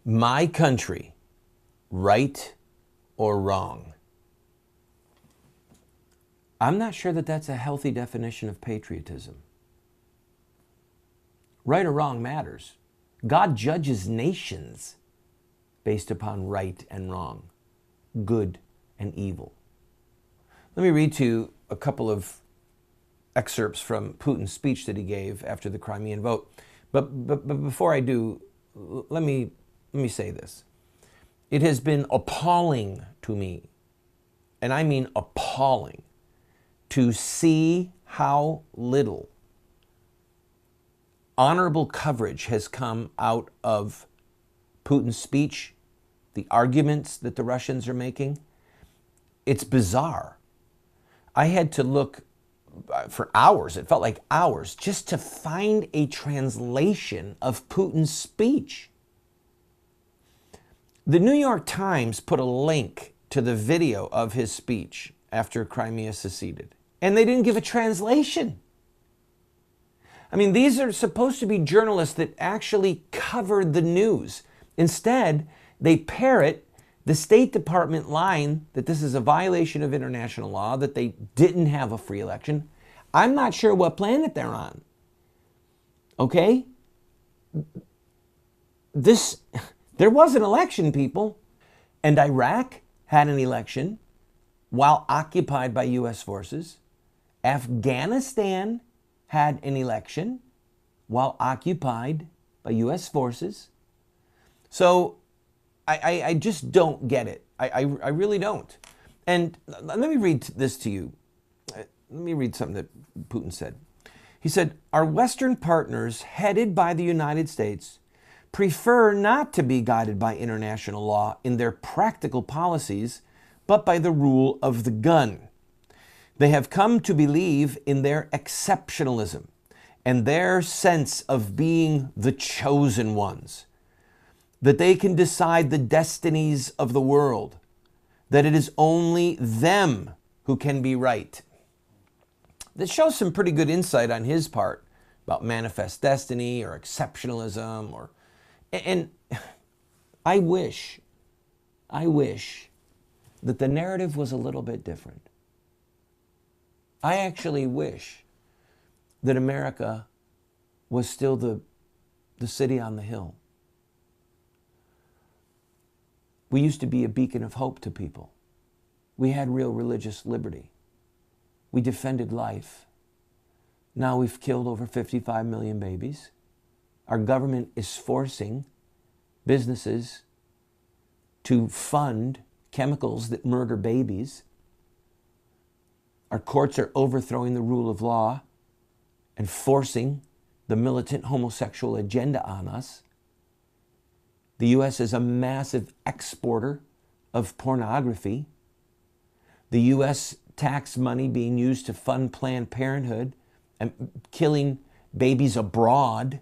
My country, right or wrong? I'm not sure that that's a healthy definition of patriotism. Right or wrong matters. God judges nations based upon right and wrong, good and evil. Let me read to you a couple of excerpts from Putin's speech that he gave after the Crimean vote. But before I do, let me say this. It has been appalling to me, and I mean appalling, to see how little honorable coverage has come out of Putin's speech, the arguments that the Russians are making. It's bizarre. I had to look for hours, it felt like hours, just to find a translation of Putin's speech. The New York Times put a link to the video of his speech after Crimea seceded, and they didn't give a translation. I mean, these are supposed to be journalists that actually covered the news. Instead, they parrot the State Department line that this is a violation of international law, that they didn't have a free election. I'm not sure what planet they're on. Okay? There was an election, people. And Iraq had an election while occupied by U.S. forces. Afghanistan had an election while occupied by U.S. forces. So I just don't get it. I really don't. And let me read this to you. Let me read something that Putin said. He said, "Our Western partners, headed by the United States, prefer not to be guided by international law in their practical policies, but by the rule of the gun. They have come to believe in their exceptionalism and their sense of being the chosen ones, that they can decide the destinies of the world, that it is only them who can be right." This shows some pretty good insight on his part about manifest destiny or exceptionalism, and I wish that the narrative was a little bit different. I actually wish that America was still the city on the hill. We used to be a beacon of hope to people. We had real religious liberty. We defended life. Now we've killed over 55 million babies. Our government is forcing businesses to fund chemicals that murder babies. Our courts are overthrowing the rule of law and forcing the militant homosexual agenda on us. The U.S. is a massive exporter of pornography. The U.S. tax money being used to fund Planned Parenthood and killing babies abroad,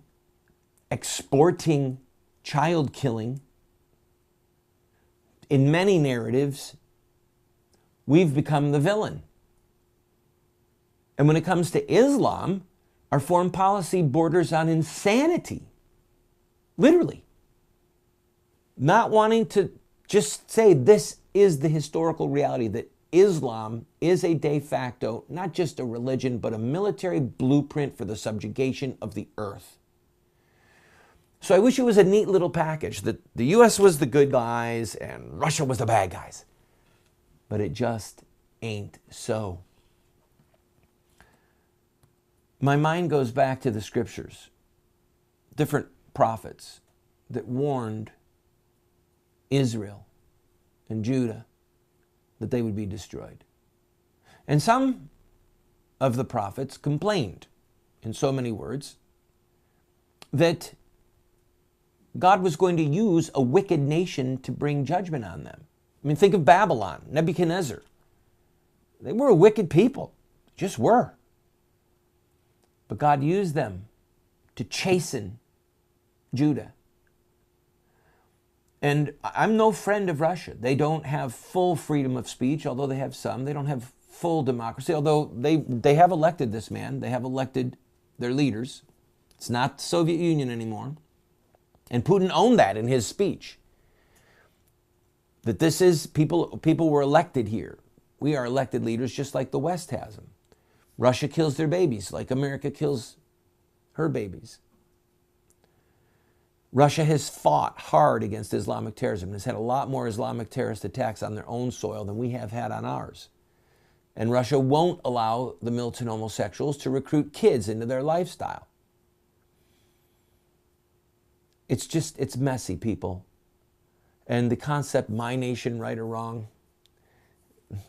exporting child killing. In many narratives, we've become the villain. And when it comes to Islam, our foreign policy borders on insanity. Literally. Not wanting to just say this is the historical reality, that Islam is a de facto, not just a religion, but a military blueprint for the subjugation of the earth. So I wish it was a neat little package that the U.S. was the good guys and Russia was the bad guys. But it just ain't so. My mind goes back to the scriptures, different prophets that warned Israel and Judah that they would be destroyed. And some of the prophets complained, in so many words, that God was going to use a wicked nation to bring judgment on them. I mean, think of Babylon, Nebuchadnezzar. They were a wicked people, just were. But God used them to chasten Judah. And I'm no friend of Russia. They don't have full freedom of speech, although they have some. They don't have full democracy, although they have elected this man. They have elected their leaders. It's not the Soviet Union anymore. And Putin owned that in his speech. That this is, people were elected here. We are elected leaders just like the West has them. Russia kills their babies like America kills her babies. Russia has fought hard against Islamic terrorism and has had a lot more Islamic terrorist attacks on their own soil than we have had on ours. And Russia won't allow the militant homosexuals to recruit kids into their lifestyle. It's messy, people. And the concept, my nation, right or wrong,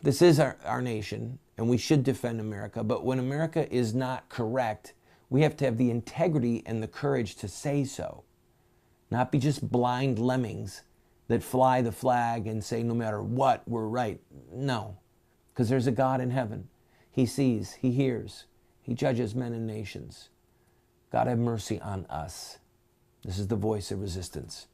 this is our nation, and we should defend America. But when America is not correct, we have to have the integrity and the courage to say so. Not be just blind lemmings that fly the flag and say no matter what, we're right. No, because there's a God in heaven. He sees, He hears, He judges men and nations. God have mercy on us. This is the voice of resistance.